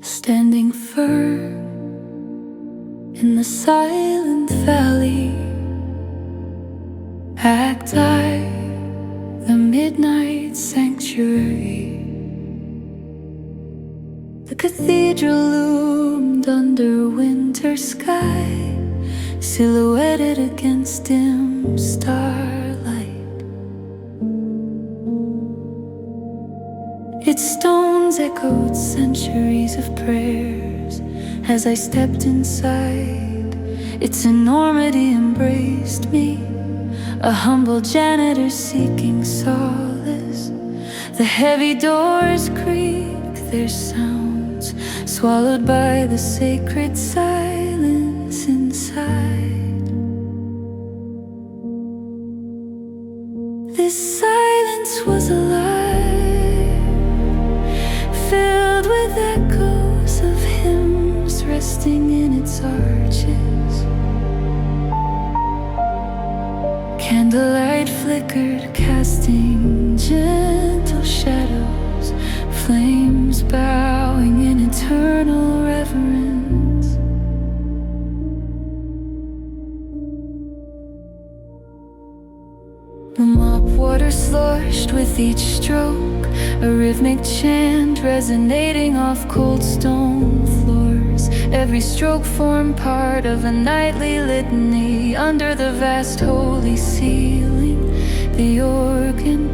Standing firm in the silent valley, Acti, the midnight sanctuary. The cathedral loomed under winter sky, silhouetted against dim starlight. Its stones echoed centuries of prayers as I stepped inside. Its enormity embraced me, a humble janitor seeking solace. The heavy doors creak, their sounds swallowed by the sacred silence inside. This silence was alive, filled with echoes of hymns resting in its arches. Candlelight flickered, casting gentle shadows, flames bowing in eternal reverence. The mop water sloshed with each stroke, a rhythmic chant resonating off cold stone floors. Every stroke formed part of a nightly litany under the vast holy ceiling. The organ,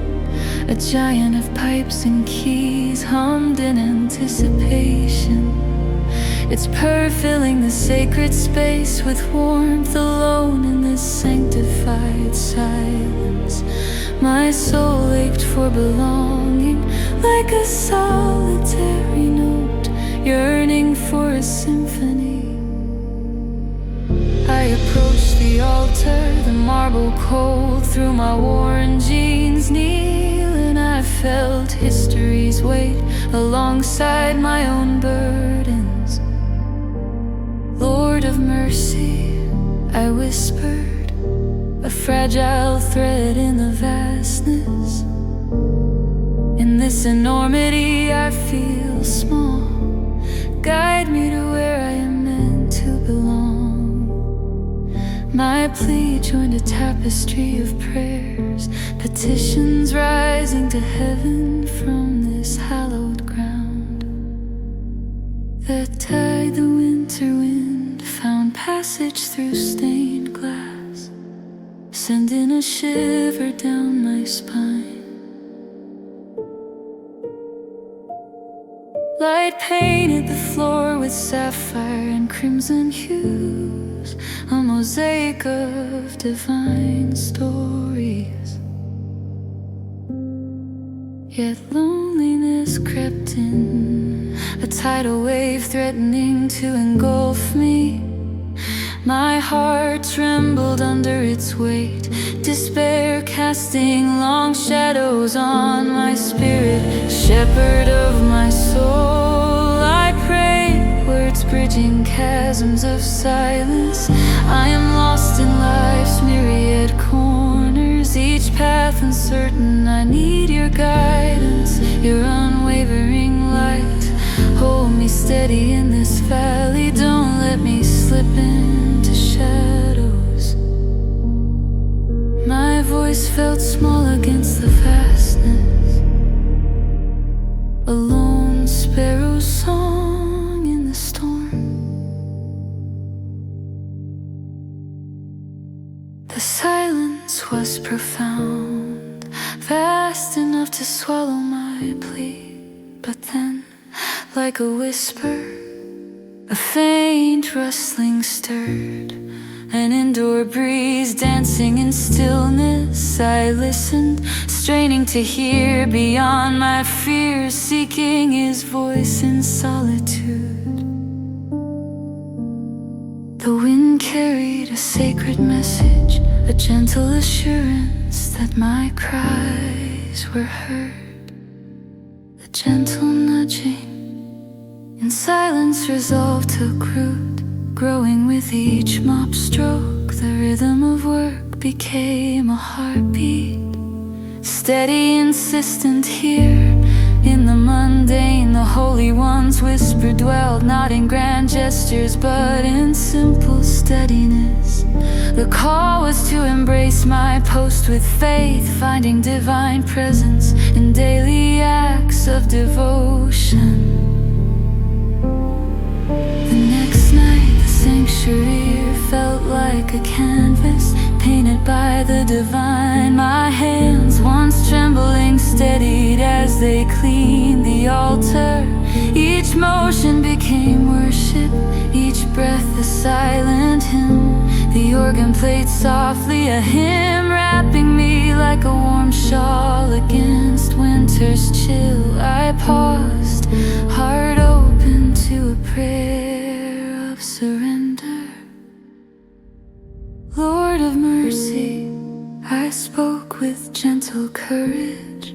a giant of pipes and keys, hummed in anticipation. Its purr filling the sacred space with warmth, alone in this sanctified silence. My soul ached for belonging, like a solitary note yearning for a symphony. I approached the altar, the marble cold through my worn jeans, kneel, and I felt history's weight alongside my own burdens. Lord of mercy, I whispered, a fragile thread in the vastness. In this enormity I feel small. Guide me to where I am meant to belong. My plea joined a tapestry of prayers, petitions rising to heaven from this hallowed ground. The tide, the winter wind, found passage through stained glass, sending a shiver down my spine. Light painted the floor with sapphire and crimson hues, a mosaic of divine stories. Yet loneliness crept in, a tidal wave threatening to engulf me. My heart trembled under its weight, despair casting long shadows on my spirit. Shepherd of my soul, I pray, words bridging chasms of silence. I am lost in life's myriad corners, each path uncertain. I need your guidance, your unwavering light. Hold me steady in this valley, don't let me slip into shadows. felt small against the vastness. A lone sparrow's song in the storm. The silence was profound, vast enough to swallow my plea. But then, like a whisper, a faint rustling stirred, an indoor breeze dancing in stillness. I listened, straining to hear beyond my fears, seeking his voice in solitude. The wind carried a sacred message, a gentle assurance that my cries were heard. A gentle nudging in silence, resolve took root, growing with each mop stroke. The rhythm of work became a heartbeat, steady, insistent. Here in the mundane, the holy ones whispered, dwelled, not in grand gestures but in simple steadiness. The call was to embrace my post with faith, finding divine presence in daily acts of devotion. The next night, the sanctuary felt like a canvas painted by the divine. My hands, once trembling, steadied as they cleaned the altar. Each motion became worship, each breath a silent hymn. The organ played softly, a hymn wrapping me like a warm shawl against winter's chill. I paused, heart open to a prayer of surrender. Lord of mercy, I spoke with gentle courage.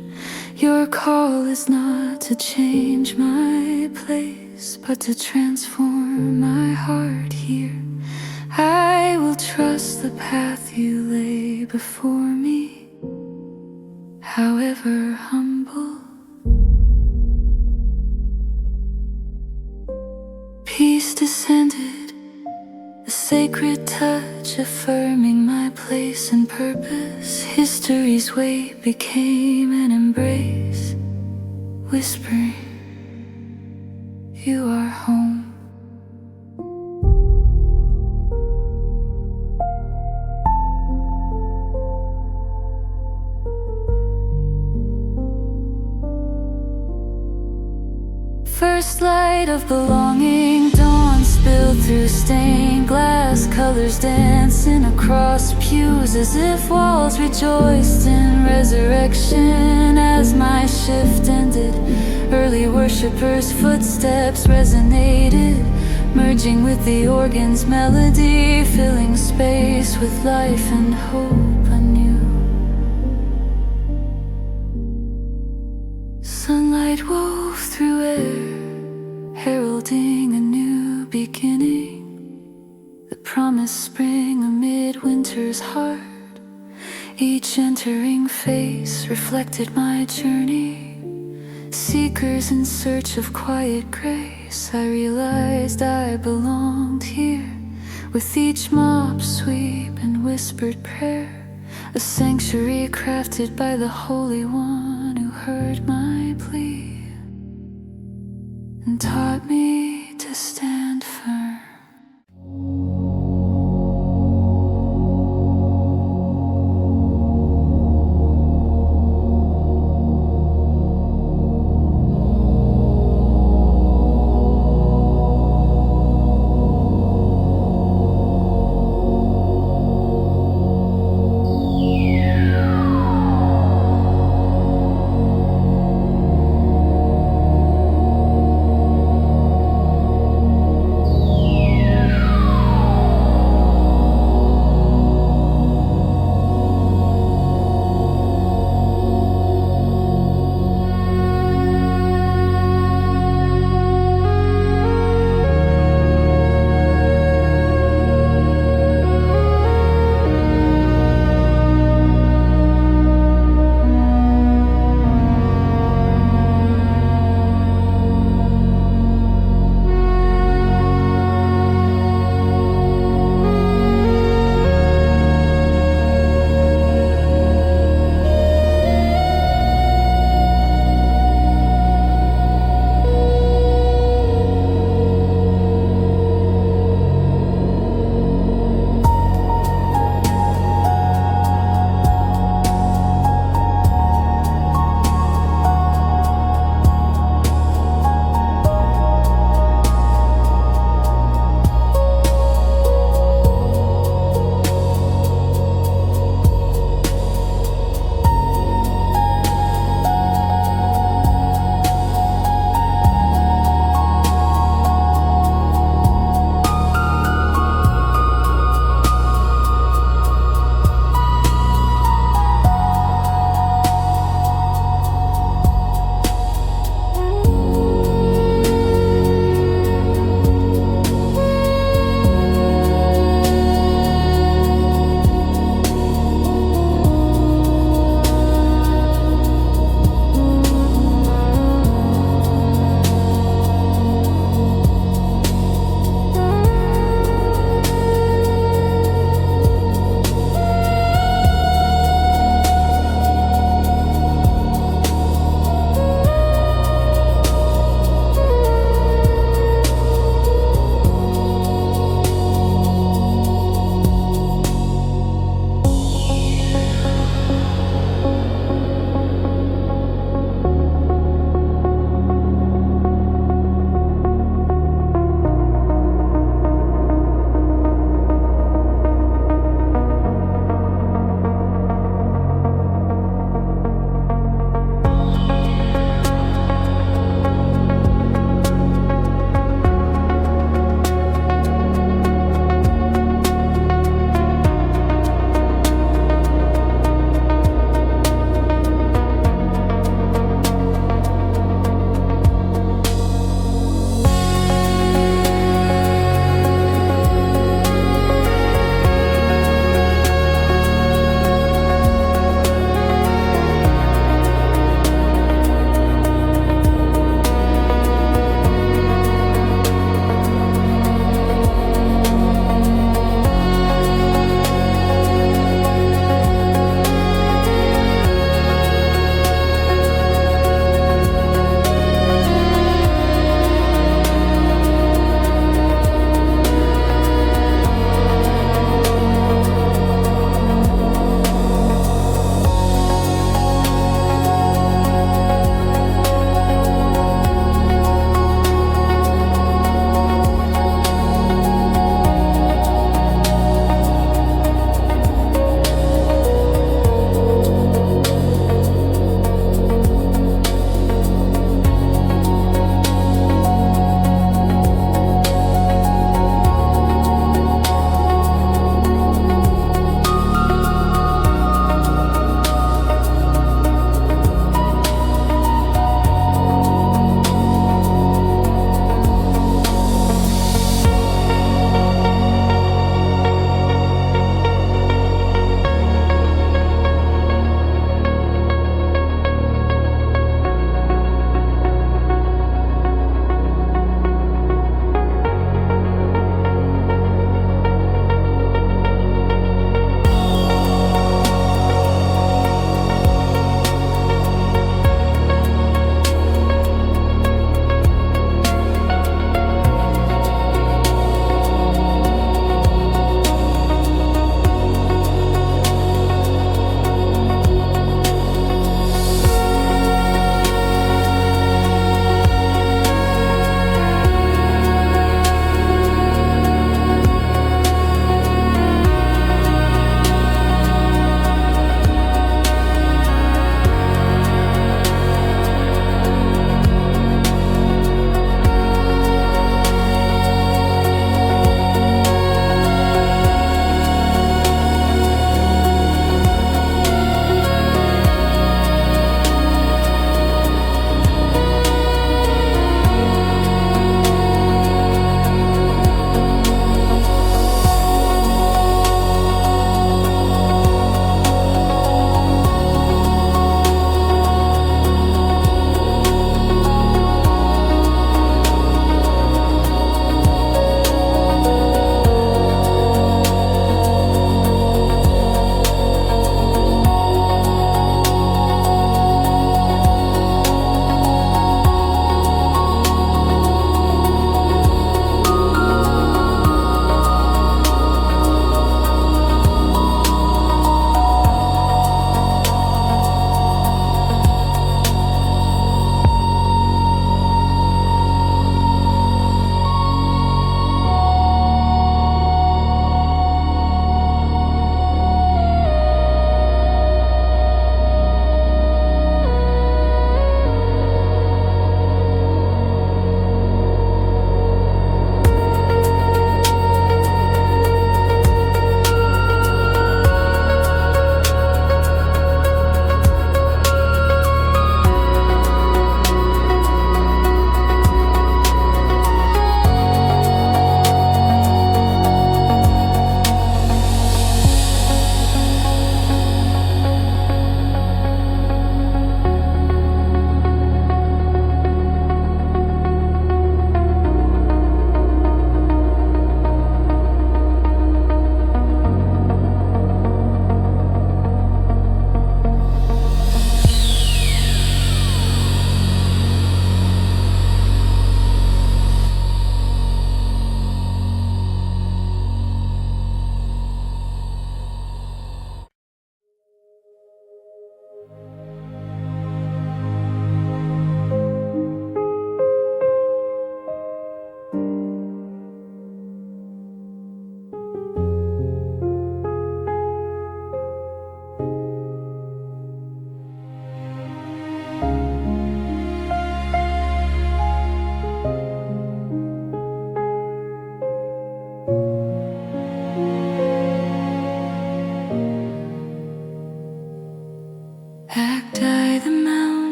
Your call is not to change my place, but to transform my heart here. I will trust the path you lay before me, however humble. Peace descended, a sacred touch affirming my place and purpose. History's weight became an embrace, whispering, you are home. First light of belonging, dawn spilled through stained glass, colors dancing across pews as if walls rejoiced in resurrection. As my shift ended, early worshippers' footsteps resonated, merging with the organ's melody, filling space with life and hope anew. Sunlight wove through air, heralding a new beginning. The promised spring amid winter's heart. Each entering face reflected my journey. Seekers in search of quiet grace, I realized I belonged here. With each mop sweep and whispered prayer, a sanctuary crafted by the Holy One who heard my plea and taught me to stand firm.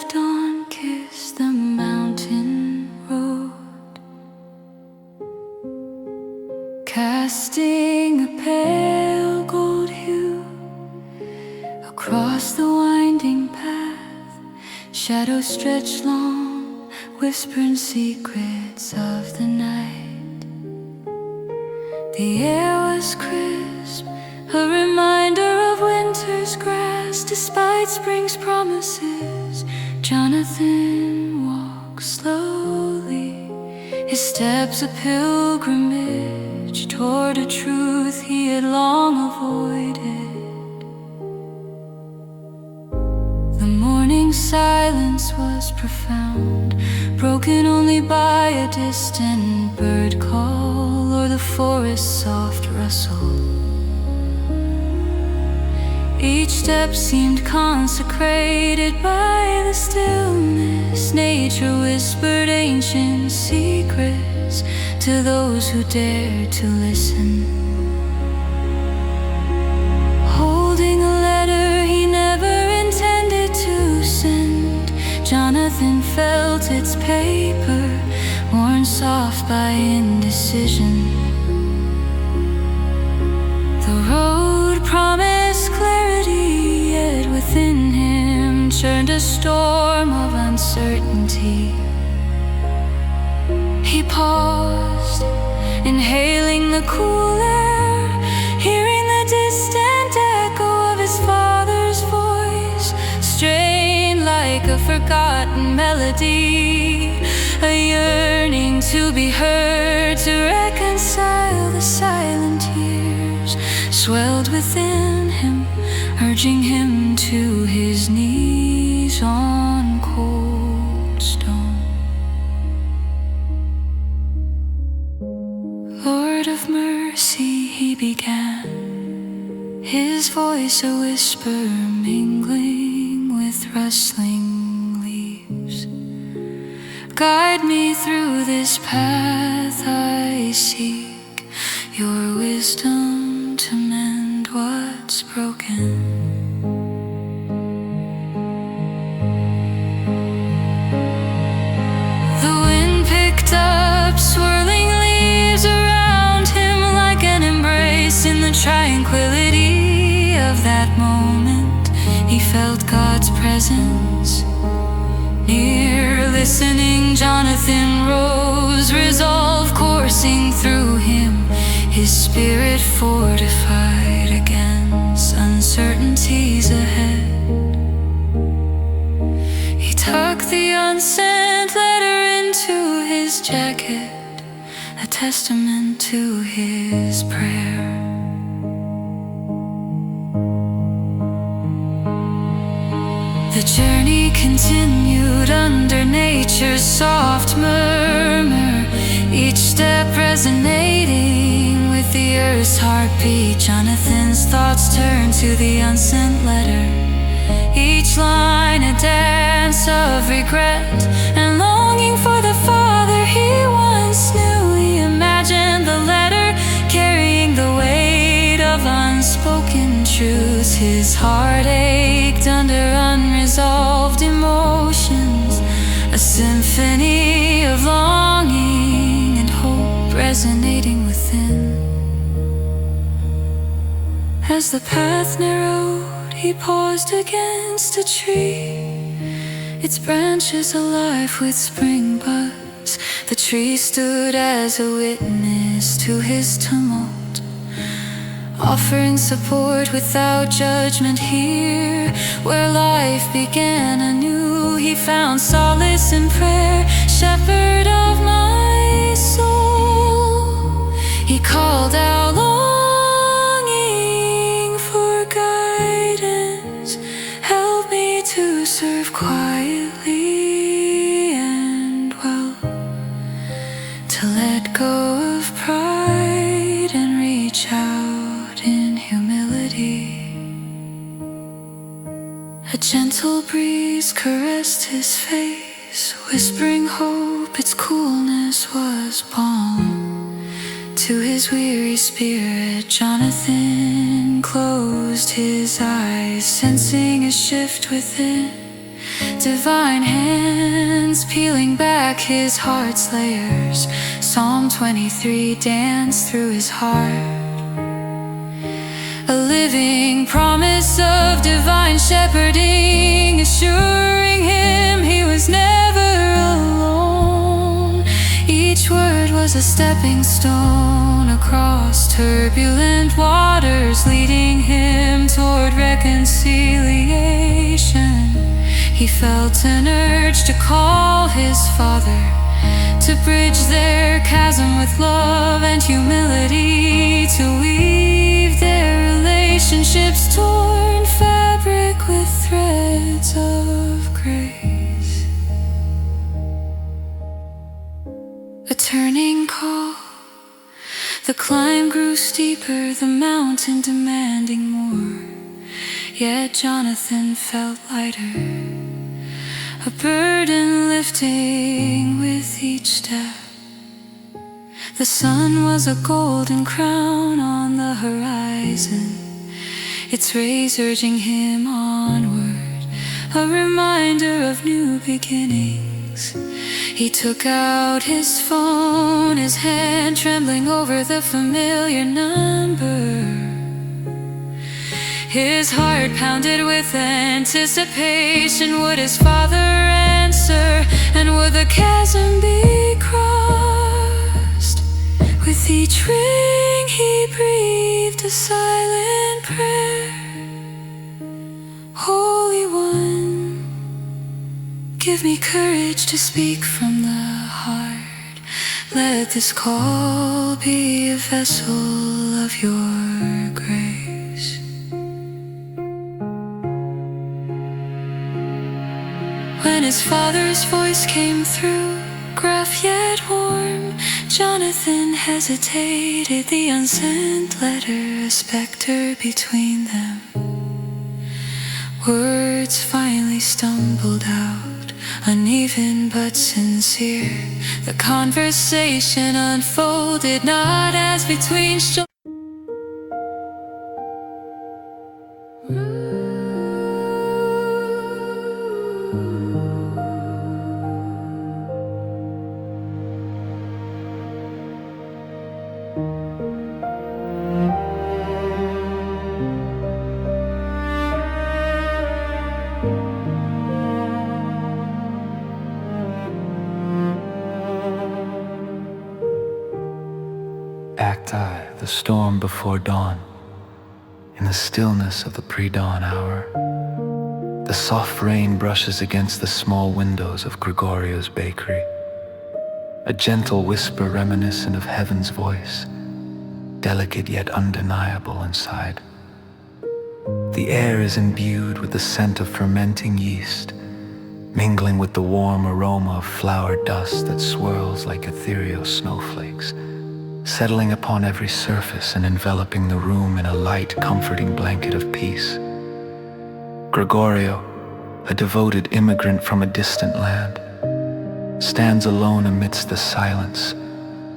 of dawn kissed the mountain road, casting a pale gold hue across the winding path. Shadows stretched long, whispering secrets of the night. The air was crisp, a reminder of winter's grass. Despite spring's promises, Jonathan walked slowly, his steps a pilgrimage toward a truth he had long avoided. The morning silence was profound, broken only by a distant bird call or the forest's soft rustle. Each step seemed consecrated by the stillness. Nature whispered ancient secrets to those who dared to listen. Holding a letter he never intended to send, Jonathan felt its paper, worn soft by indecision. The road promised clarity, yet within him churned a storm of uncertainty. He paused, inhaling the cool air, hearing the distant echo of his father's voice, strained like a forgotten melody, a yearning to be heard, to reconcile the silent tears swelled within him, urging him to his knees on cold stone. Lord of mercy, he began, his voice a whisper mingling with rustling leaves. Guide me through this path I seek, your wisdom to mend what's broken. The wind picked up swirling leaves around him like an embrace. In the tranquility of that moment, he felt God's presence near. Listening, Jonathan rose, resolve coursing through him, his spirit fortified against uncertainties ahead. He tucked the unsent letter into his jacket, a testament to his prayer. The journey continued under nature's soft murmur, each step resonating with the earth's heartbeat. Jonathan's thoughts turned to the unsent letter, each line a dance of regret and longing for the father he once knew. He imagined the letter carrying the weight of unspoken truths. His heart ached under unresolved emotions, a symphony of longing and hope resonating within. As the path narrowed, he paused against a tree, its branches alive with spring buds. The tree stood as a witness to his tumult, offering support without judgment. Here, where life began anew, he found solace in prayer. Shepherd of my soul, he called out, longing for guidance. Help me to serve quietly and well, to let go of pride and reach out in humility. A gentle breeze caressed his face, whispering hope. Its coolness was balm to his weary spirit. Jonathan closed his eyes, sensing a shift within. divine hands peeling back his heart's layers. Psalm 23 danced through his heart, a living promise of divine shepherding, assuring him he was never alone. Each word was a stepping stone across turbulent waters, leading him toward reconciliation. He felt an urge to call his father, to bridge their chasm with love and humility, to weave their relationships torn fabric with threads of grace. A turning call. The climb grew steeper, the mountain demanding more. Yet Jonathan felt lighter, a burden lifting with each step. The sun was a golden crown on the horizon, its rays urging him onward, a reminder of new beginnings. He took out his phone, his hand trembling over the familiar number. His heart pounded with anticipation. Would his father answer, and would the chasm be crossed? With each ring he breathed a silent prayer. Holy One, give me courage to speak from the heart. Let this call be a vessel of your grace. When his father's voice came through, gruff yet warm, Jonathan hesitated, the unsent letter a specter between them. Words finally stumbled out, uneven but sincere. The conversation unfolded not as between the storm before dawn. In the stillness of the pre-dawn hour, the soft rain brushes against the small windows of Gregorio's bakery, a gentle whisper reminiscent of heaven's voice, delicate yet undeniable inside. The air is imbued with the scent of fermenting yeast, mingling with the warm aroma of flour dust that swirls like ethereal snowflakes, settling upon every surface and enveloping the room in a light, comforting blanket of peace. Gregorio, a devoted immigrant from a distant land, stands alone amidst the silence,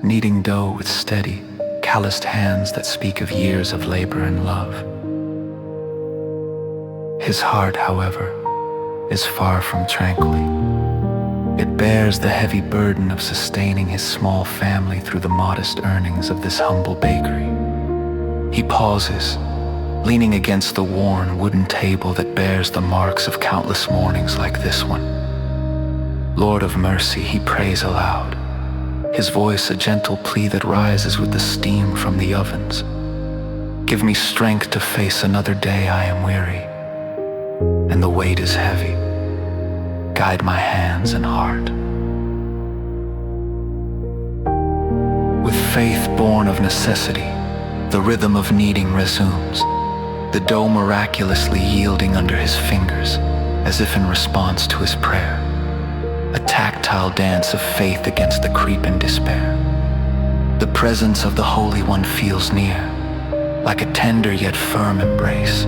kneading dough with steady, calloused hands that speak of years of labor and love. His heart, however, is far from tranquil. It bears the heavy burden of sustaining his small family through the modest earnings of this humble bakery. He pauses, leaning against the worn wooden table that bears the marks of countless mornings like this one. Lord of mercy, he prays aloud, his voice a gentle plea that rises with the steam from the ovens. Give me strength to face another day. I am weary, and the weight is heavy. Guide my hands and heart. With faith born of necessity, the rhythm of kneading resumes, the dough miraculously yielding under his fingers, as if in response to his prayer, a tactile dance of faith against the creeping despair. The presence of the Holy One feels near, like a tender yet firm embrace.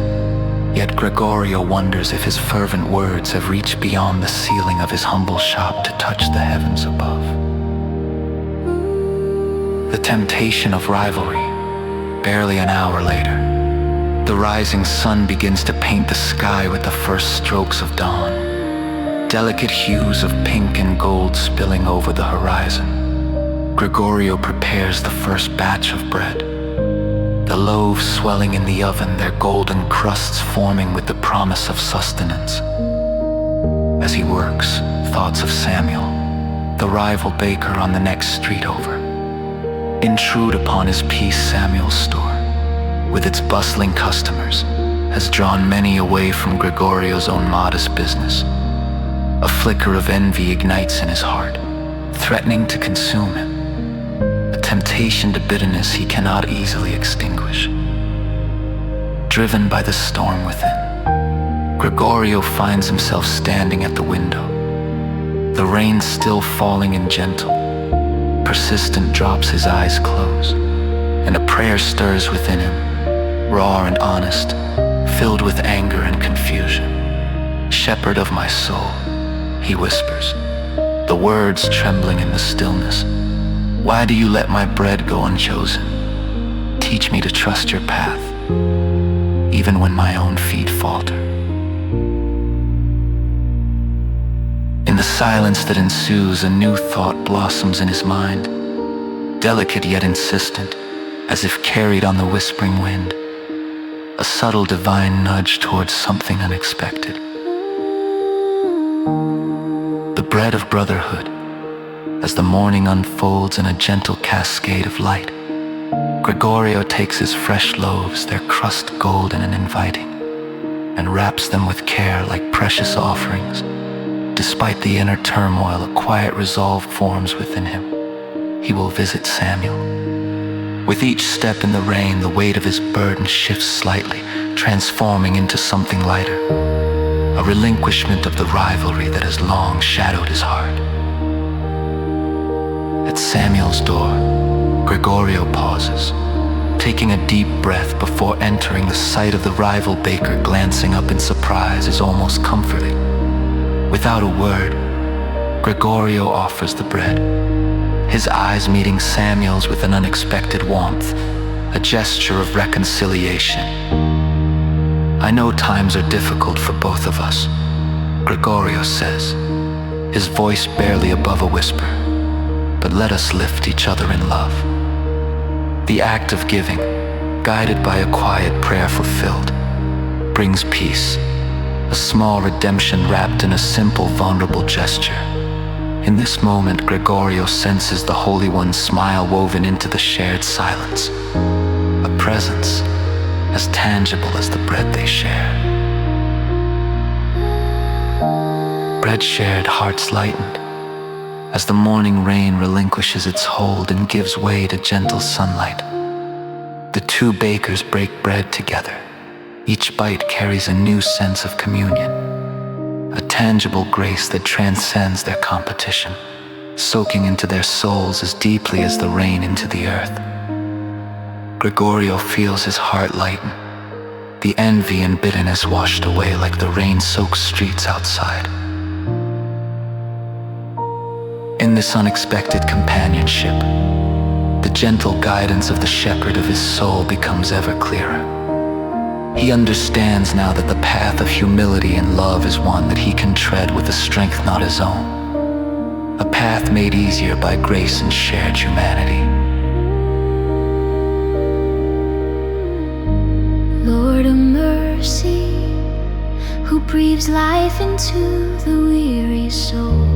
Yet Gregorio wonders if his fervent words have reached beyond the ceiling of his humble shop to touch the heavens above. The temptation of rivalry, barely an hour later, the rising sun begins to paint the sky with the first strokes of dawn. delicate hues of pink and gold spilling over the horizon. Gregorio prepares the first batch of bread. The loaves swelling in the oven, their golden crusts forming with the promise of sustenance. As he works, thoughts of Samuel, the rival baker on the next street over, intrude upon his peace. Samuel's store, with its bustling customers, has drawn many away from Gregorio's own modest business. A flicker of envy ignites in his heart, threatening to consume him. A temptation to bitterness he cannot easily extinguish. Driven by the storm within, Gregorio finds himself standing at the window. The rain still falling and gentle. Persistent drops, his eyes close, and a prayer stirs within him, raw and honest, filled with anger and confusion. "Shepherd of my soul," he whispers, the words trembling in the stillness. "Why do you let my bread go unchosen? Teach me to trust your path, even when my own feet falter." In the silence that ensues, a new thought blossoms in his mind, delicate yet insistent, as if carried on the whispering wind. A subtle divine nudge towards something unexpected. The bread of brotherhood, as the morning unfolds in a gentle cascade of light. Gregorio takes his fresh loaves, their crust golden and inviting, and wraps them with care like precious offerings. Despite the inner turmoil, a quiet resolve forms within him. He will visit Samuel. With each step in the rain, the weight of his burden shifts slightly, transforming into something lighter. A relinquishment of the rivalry that has long shadowed his heart. At Samuel's door, Gregorio pauses, taking a deep breath before entering. The sight of the rival baker glancing up in surprise is almost comforting. Without a word, Gregorio offers the bread, his eyes meeting Samuel's with an unexpected warmth, a gesture of reconciliation. "I know times are difficult for both of us," Gregorio says, his voice barely above a whisper, "but let us lift each other in love." The act of giving, guided by a quiet prayer fulfilled, brings peace, a small redemption wrapped in a simple, vulnerable gesture. In this moment, Gregorio senses the Holy One's smile woven into the shared silence, a presence as tangible as the bread they share. Bread shared, hearts lightened, as the morning rain relinquishes its hold and gives way to gentle sunlight. The two bakers break bread together. Each bite carries a new sense of communion, a tangible grace that transcends their competition, soaking into their souls as deeply as the rain into the earth. Gregorio feels his heart lighten, the envy and bitterness washed away like the rain-soaked streets outside. In this unexpected companionship, the gentle guidance of the shepherd of his soul becomes ever clearer. He understands now that the path of humility and love is one that he can tread with a strength not his own, a path made easier by grace and shared humanity. Lord of mercy, who breathes life into the weary soul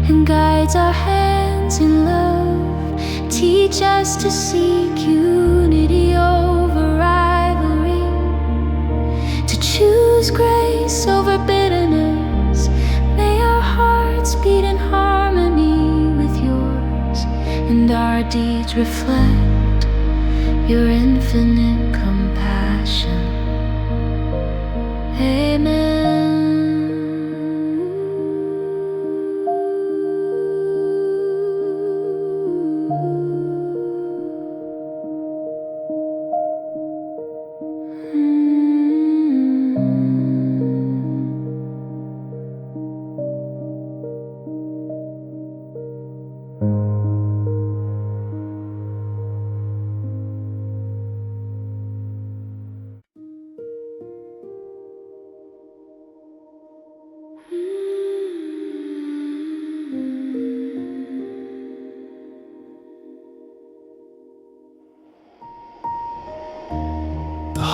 and guides our hands in love, teach us to seek unity over rivalry, to choose grace over bitterness. May our hearts beat in harmony with yours, and our deeds reflect your infinite compassion. Amen.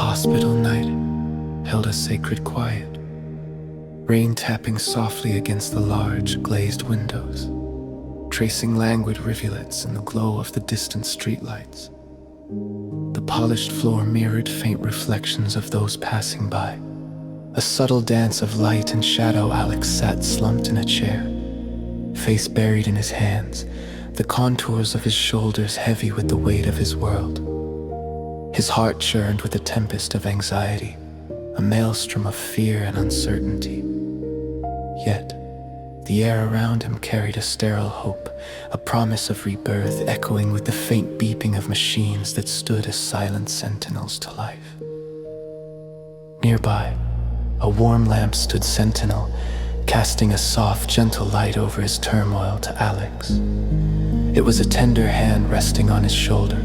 hospital night held a sacred quiet, rain tapping softly against the large, glazed windows, tracing languid rivulets in the glow of the distant streetlights. The polished floor mirrored faint reflections of those passing by. A subtle dance of light and shadow. Alex sat slumped in a chair, face buried in his hands, the contours of his shoulders heavy with the weight of his world. His heart churned with a tempest of anxiety, a maelstrom of fear and uncertainty. Yet, the air around him carried a sterile hope, a promise of rebirth echoing with the faint beeping of machines that stood as silent sentinels to life. Nearby, a warm lamp stood sentinel, casting a soft, gentle light over his turmoil to Alex. It was a tender hand resting on his shoulder,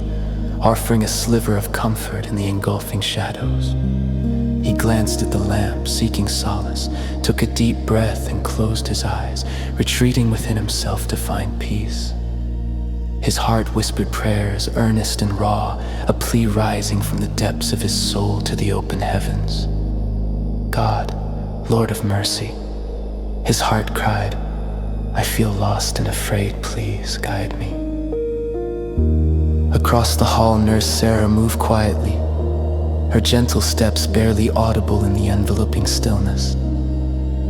offering a sliver of comfort in the engulfing shadows. He glanced at the lamp, seeking solace, took a deep breath and closed his eyes, retreating within himself to find peace. His heart whispered prayers, earnest and raw, a plea rising from the depths of his soul to the open heavens. God, Lord of mercy, his heart cried, I feel lost and afraid, please guide me. Across the hall, Nurse Sarah moved quietly, her gentle steps barely audible in the enveloping stillness.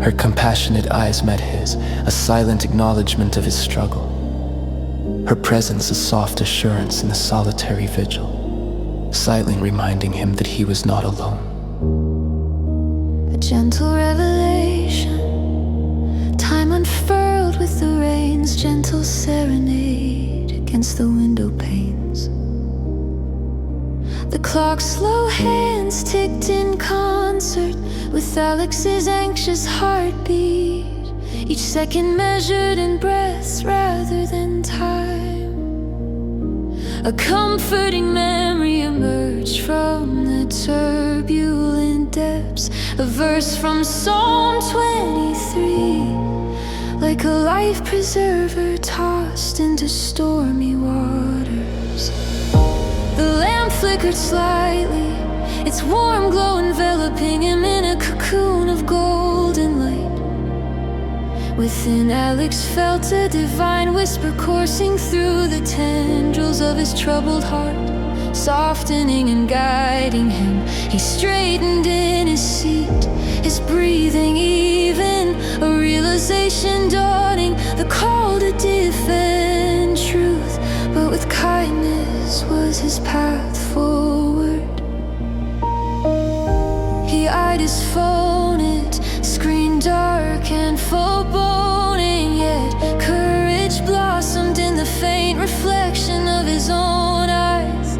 Her compassionate eyes met his, a silent acknowledgement of his struggle. Her presence a soft assurance in the solitary vigil, silently reminding him that he was not alone. A gentle revelation, time unfurled with the rain's gentle serenade against the window panes. The clock's slow hands ticked in concert with Alex's anxious heartbeat, each second measured in breaths rather than time. A comforting memory emerged from the turbulent depths, a verse from Psalm 23, like a life preserver tossed into stormy waters. The lamp flickered slightly, its warm glow enveloping him in a cocoon of golden light. Within, Alex felt a divine whisper coursing through the tendrils of his troubled heart, softening and guiding him. He straightened in his seat, his breathing even, a realization dawning, the call to defend truth, but with kindness was his path forward. He eyed his phone, it screen dark and foreboding, yet courage blossomed in the faint reflection of his own eyes.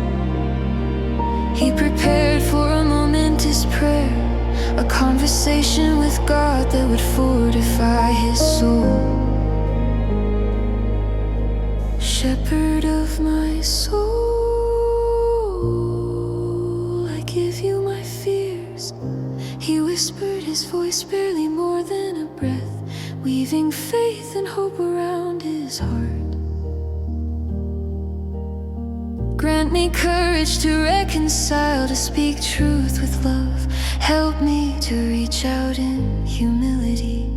He prepared for a momentous prayer, a conversation with God that would fortify his soul. Shepherd of my soul, I give you my fears. He whispered, his voice barely more than a breath, weaving faith and hope around his heart. Grant me courage to reconcile, to speak truth with love. Help me to reach out in humility.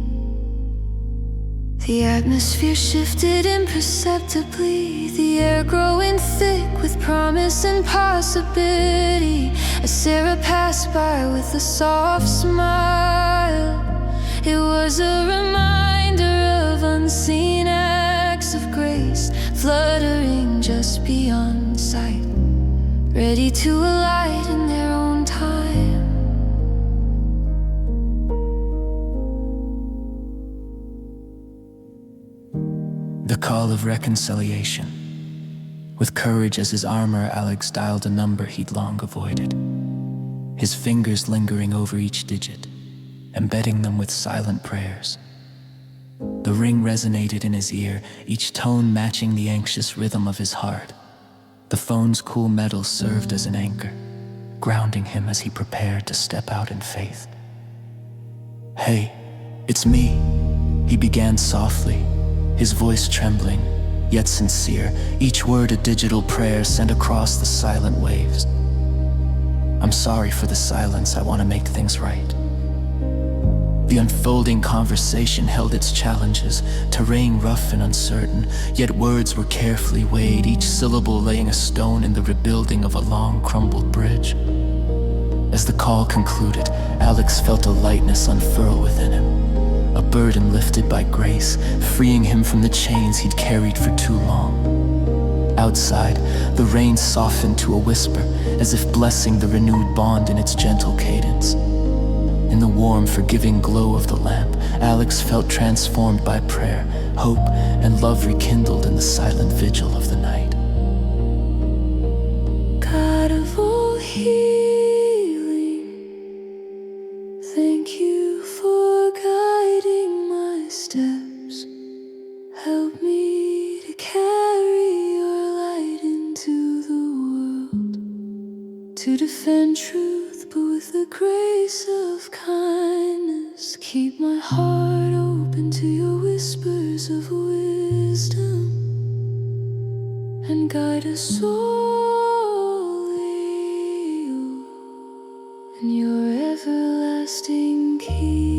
The atmosphere shifted imperceptibly, the air growing thick with promise and possibility. As Sarah passed by with a soft smile, it was a reminder of unseen acts of grace, fluttering just beyond sight, ready to alight in their own time. The call of reconciliation. With courage as his armor, Alex dialed a number he'd long avoided, his fingers lingering over each digit, embedding them with silent prayers. The ring resonated in his ear, each tone matching the anxious rhythm of his heart. The phone's cool metal served as an anchor, grounding him as he prepared to step out in faith. Hey, it's me, he began softly, his voice trembling, yet sincere, each word a digital prayer sent across the silent waves. I'm sorry for the silence, I want to make things right. The unfolding conversation held its challenges, terrain rough and uncertain, yet words were carefully weighed, each syllable laying a stone in the rebuilding of a long crumbled bridge. As the call concluded, Alex felt a lightness unfurl within him, a burden lifted by grace, freeing him from the chains he'd carried for too long. Outside, the rain softened to a whisper, as if blessing the renewed bond in its gentle cadence. In the warm, forgiving glow of the lamp, Alex felt transformed by prayer, hope, and love rekindled in the silent vigil of the night. God of all healing, thank you for guiding my steps. Help me to carry your light into the world, to defend truth, but with the grace of kindness. Keep my heart open to your whispers of wisdom, and guide us all in your everlasting keys.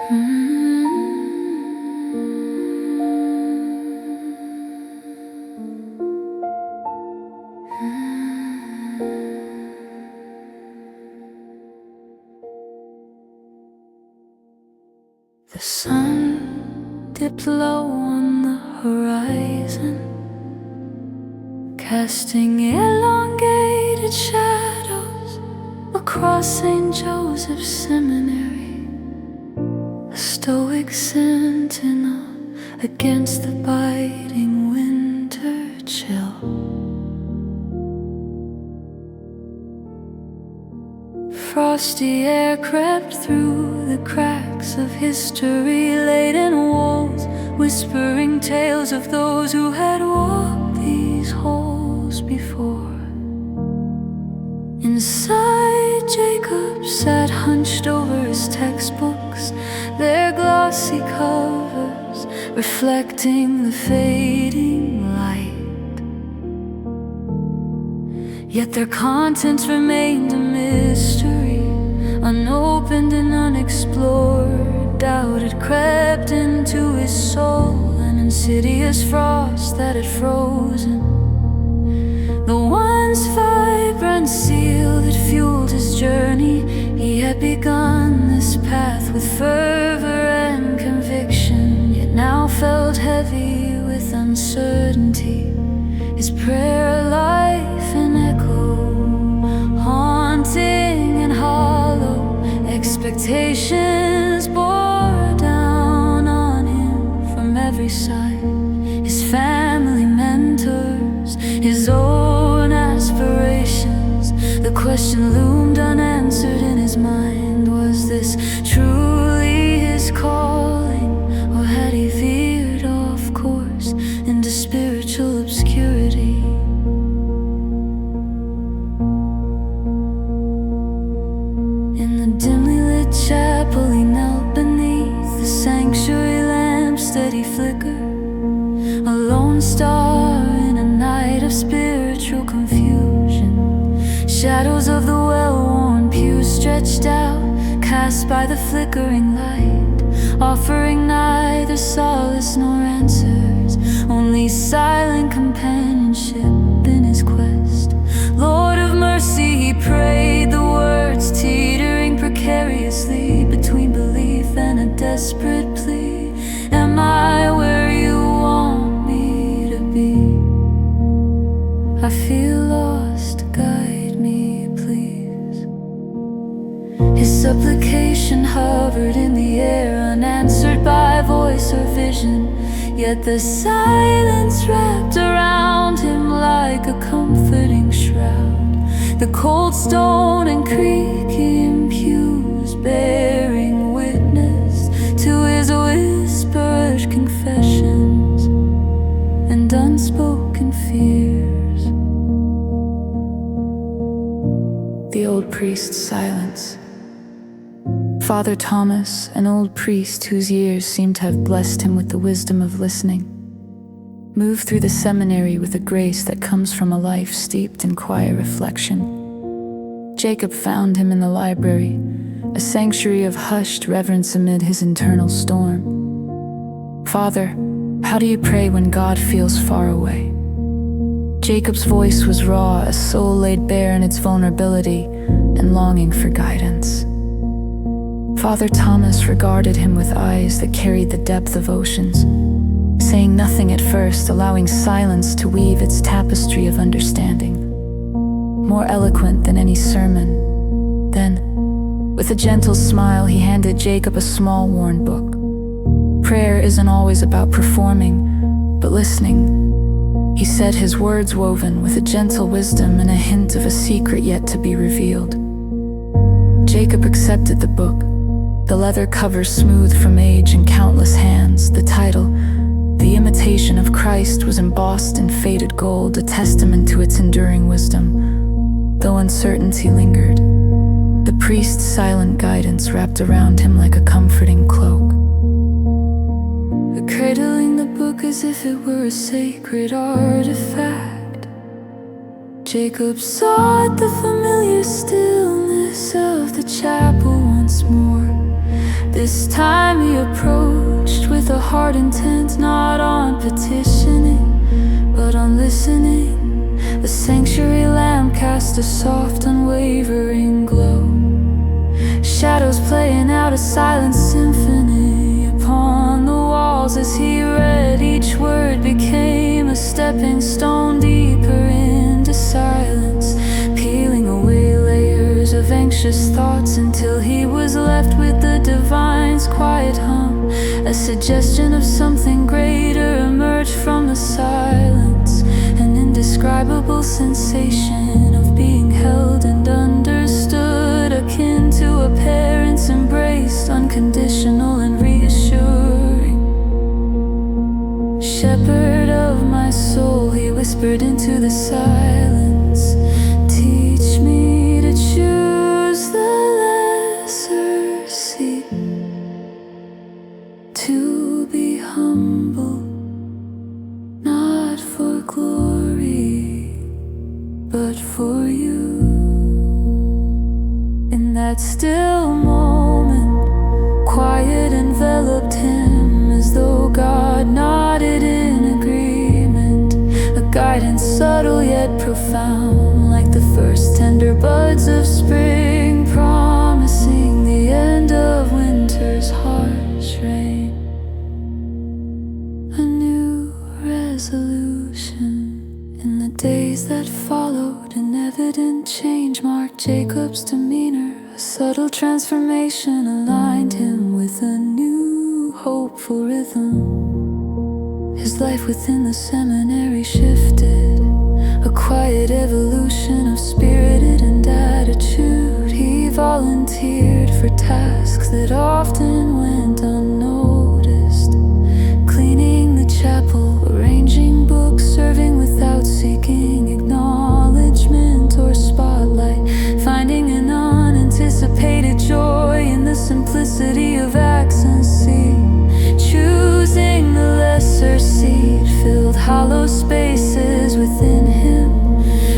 The sun dipped low on the horizon, casting elongated shadows across St. Joseph's Seminary, a stoic sentinel against the biting winter chill. Frosty air crept through the cracks of history-laden walls, whispering tales of those who had walked these halls before. Inside, Jacob sat hunched over his textbooks, their glossy covers reflecting the fading light. Yet their contents remained a mystery, unopened and unexplored. Doubt had crept into his soul, an insidious frost that had frozen the once vibrant seal that fueled his journey. He had begun this path with fervor and conviction, yet now felt heavy with uncertainty. His prayer life an echo, haunting and hollow. Expectations bore down on him from every side. His family mentors, his own aspirations. The question loomed unanswered in his mind. Was this truly his calling, or had he veered off course into spiritual obscurity? In the dimly lit chapel he knelt beneath the sanctuary lamp steady flicker, a lone star in a night of spiritual confusion. Shadows of the well-worn pews stretched out, cast by the flickering light, offering neither solace nor answers, only silent companionship in his quest. Lord of mercy, he prayed, the words teetering precariously between belief and a desperate plea. Am I where you want me to be? I feel lost, guide me please. His supplication hovered in the air, unanswered by voice or vision. Yet the silence wrapped around him like a comforting shroud. The cold stone and creaking pews bearing witness to his whispered confessions and unspoken fears. The old priest's silence. Father Thomas, an old priest whose years seemed to have blessed him with the wisdom of listening, moved through the seminary with a grace that comes from a life steeped in quiet reflection. Jacob found him in the library, a sanctuary of hushed reverence amid his internal storm. Father, how do you pray when God feels far away? Jacob's voice was raw, a soul laid bare in its vulnerability and longing for guidance. Father Thomas regarded him with eyes that carried the depth of oceans, saying nothing at first, allowing silence to weave its tapestry of understanding, more eloquent than any sermon. Then, with a gentle smile, he handed Jacob a small worn book. Prayer isn't always about performing, but listening, he said, his words woven with a gentle wisdom and a hint of a secret yet to be revealed. Jacob accepted the book, the leather cover smooth from age and countless hands. The title, The Imitation of Christ, was embossed in faded gold, a testament to its enduring wisdom. Though uncertainty lingered, the priest's silent guidance wrapped around him like a comforting cloak. Cradling the book as if it were a sacred artifact, Jacob sought the familiar stillness of the chapel once more. This time approached with a heart intent, not on petitioning, but on listening. The sanctuary lamp cast a soft, unwavering glow. Shadows playing out a silent symphony upon the walls as he read. Each word became a stepping stone deeper into silence, peeling away layers of anxious thoughts until he was left with the divine's quiet hum. A suggestion of something greater emerged from the silence, an indescribable sensation of being held and understood, akin to a parent's embrace, unconditional and reassuring. Shepherd of my soul, he whispered into the silence, teach me to choose the lesser seat, to be humble, not for glory, but for you. In that still moment, quiet enveloped him as though God nodded in agreement. A guidance subtle yet profound, like the first tender buds of spring, promising the end of winter's harsh rain. A new resolution. In the days that followed, an evident change marked Jacob's demeanor. A subtle transformation aligned him with a new hopeful rhythm. His life within the seminary shifted, a quiet evolution of spirit and attitude. He volunteered for tasks that often went unnoticed, cleaning the chapel, arranging books, serving without seeking acknowledgement or spotlight, finding an unanticipated joy in the simplicity of accency. Choosing the lesser seed filled hollow spaces within him,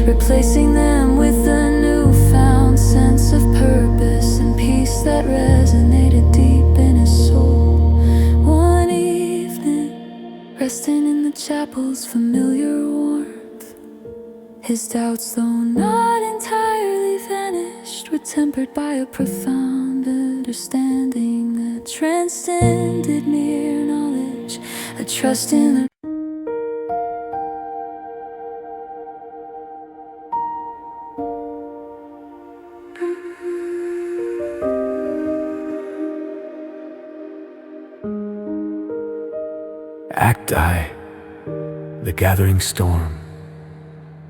replacing them with a newfound sense of purpose and peace that resonated deep in his soul. One evening, resting in the chapel's familiar warmth, his doubts, though not entirely vanished, were tempered by a profound understanding that transcended mere knowledge, a trust in the Act I, the gathering storm.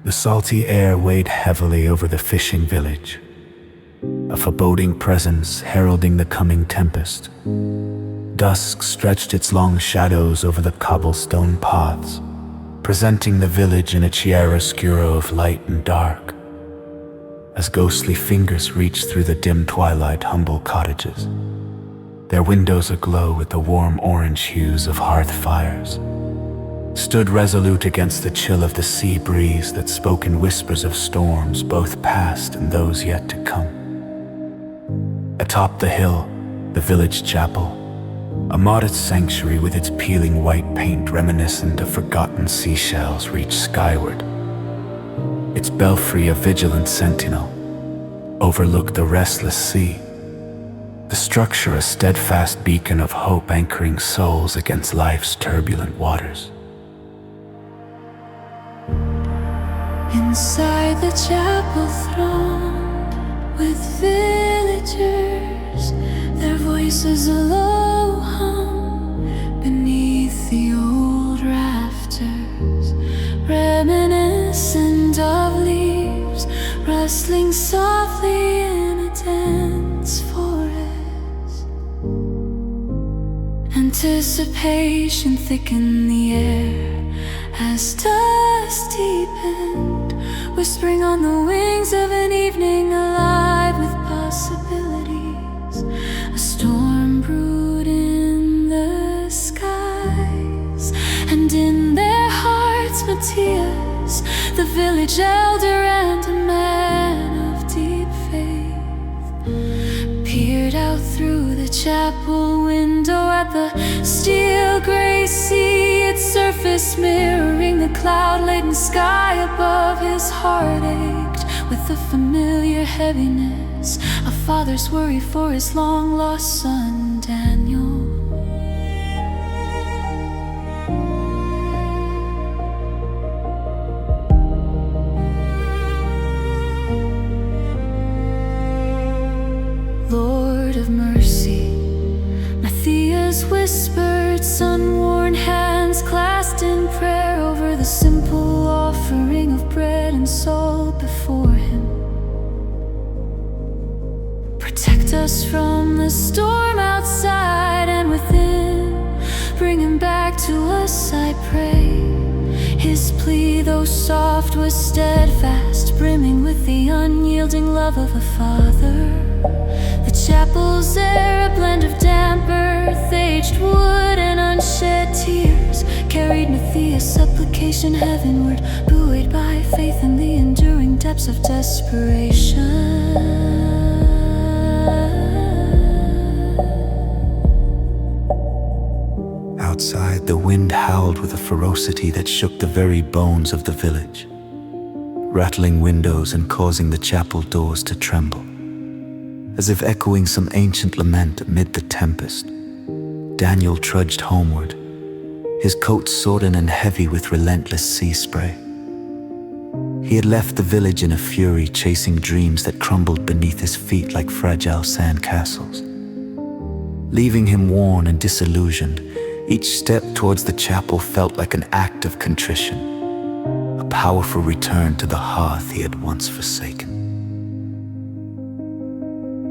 The salty air weighed heavily over the fishing village, a foreboding presence heralding the coming tempest. Dusk stretched its long shadows over the cobblestone paths, presenting the village in a chiaroscuro of light and dark. As ghostly fingers reached through the dim twilight humble cottages, their windows aglow with the warm orange hues of hearth fires, stood resolute against the chill of the sea breeze that spoke in whispers of storms both past and those yet to come. Atop the hill, the village chapel, a modest sanctuary with its peeling white paint reminiscent of forgotten seashells, reached skyward. Its belfry, a vigilant sentinel, overlooked the restless sea, the structure a steadfast beacon of hope anchoring souls against life's turbulent waters. Inside the chapel thronged with villagers, their voices a low hum beneath the old rafters, reminiscent of leaves rustling softly in a dense forest. Anticipation thickened the air as dusk deepened, whispering on the wings of an evening alive with possibilities. A storm brewed in the skies, and in their hearts Matthias, the village elder and a man of deep faith, peered out through the chapel window beside the steel gray sea, its surface mirroring the cloud-laden sky above. His heart ached with the familiar heaviness, a father's worry for his long-lost son, Daniel. Lord of mercy, Matthias whispered, sun-worn hands clasped in prayer over the simple offering of bread and salt before him. Protect us from the storm outside and within, bring him back to us, I pray. His plea, though soft, was steadfast, brimming with the unyielding love of a father. The chapel's air, a blend of damp earth, aged wood, and unshed tears, carried Matthias' supplication heavenward, buoyed by faith in the enduring depths of desperation. Outside, the wind howled with a ferocity that shook the very bones of the village, rattling windows and causing the chapel doors to tremble. As if echoing some ancient lament amid the tempest, Daniel trudged homeward, his coat sodden and heavy with relentless sea spray. He had left the village in a fury, chasing dreams that crumbled beneath his feet like fragile sand castles. Leaving him worn and disillusioned, each step towards the chapel felt like an act of contrition, a powerful return to the hearth he had once forsaken.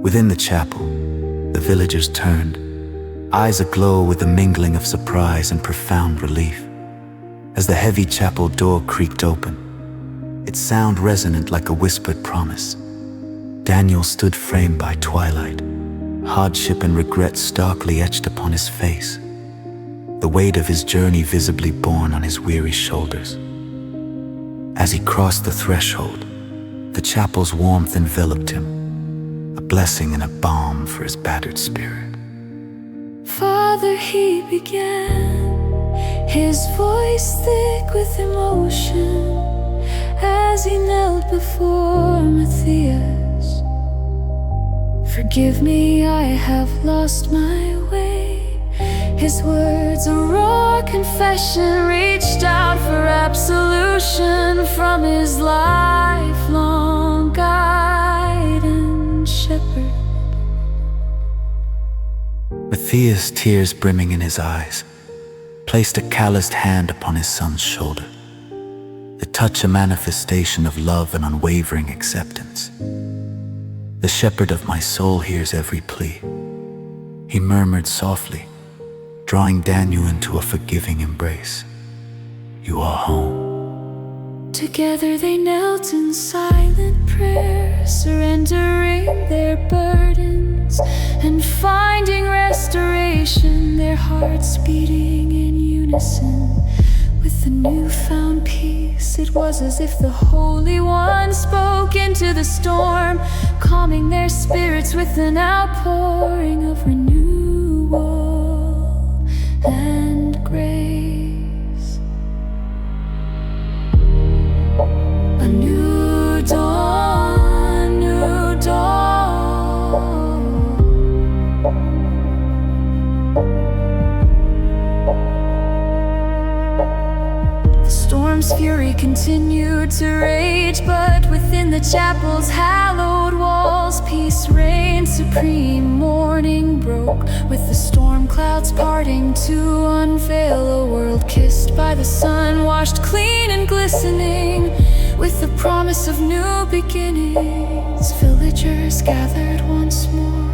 Within the chapel, the villagers turned, eyes aglow with the mingling of surprise and profound relief. As the heavy chapel door creaked open, its sound resonant like a whispered promise, Daniel stood framed by twilight, hardship and regret starkly etched upon his face, the weight of his journey visibly borne on his weary shoulders. As he crossed the threshold, the chapel's warmth enveloped him, a blessing and a balm for his battered spirit. Father, he began, his voice thick with emotion, as he knelt before Matthias. Forgive me, I have lost my way. His words, a raw confession, reached out for absolution from his lifelong guide and shepherd. Matthias, tears brimming in his eyes, placed a calloused hand upon his son's shoulder, the touch a manifestation of love and unwavering acceptance. The shepherd of my soul hears every plea, he murmured softly, drawing Daniel into a forgiving embrace. You are home. Together they knelt in silent prayer, surrendering their burdens and finding restoration, their hearts beating in unison with the newfound peace. It was as if the Holy One spoke into the storm, calming their spirits with an outpouring of renewal and grace. A new dawn, new dawn. The storm's fury continued to rage, but within the chapel's hallowed walls, peace reigned supreme. Morning broke with the storm clouds parting to unveil a world kissed by the sun, washed clean and glistening with the promise of new beginnings. Villagers gathered once more,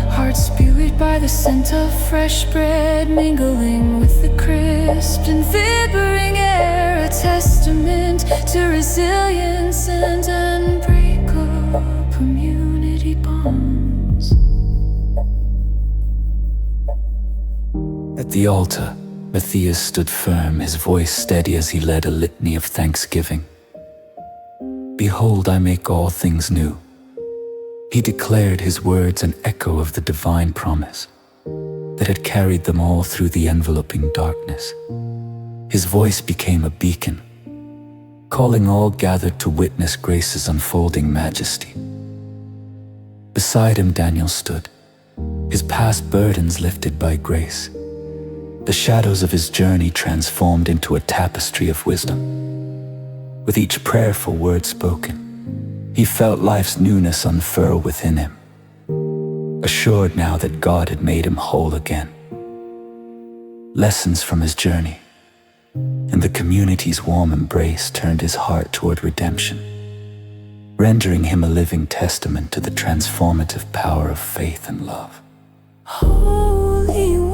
hearts buoyed by the scent of fresh bread, mingling with the crisp and vibrant air, a testament to resilience and unbreakable community bonds. At the altar, Matthias stood firm, his voice steady as he led a litany of thanksgiving. Behold, I make all things new. He declared, his words an echo of the divine promise. that had carried them all through the enveloping darkness. His voice became a beacon, calling all gathered to witness grace's unfolding majesty. Beside him Daniel stood, his past burdens lifted by grace, the shadows of his journey transformed into a tapestry of wisdom. With each prayerful word spoken, he felt life's newness unfurl within him, assured now that God had made him whole again. Lessons from his journey and the community's warm embrace turned his heart toward redemption, rendering him a living testament to the transformative power of faith and love. Holy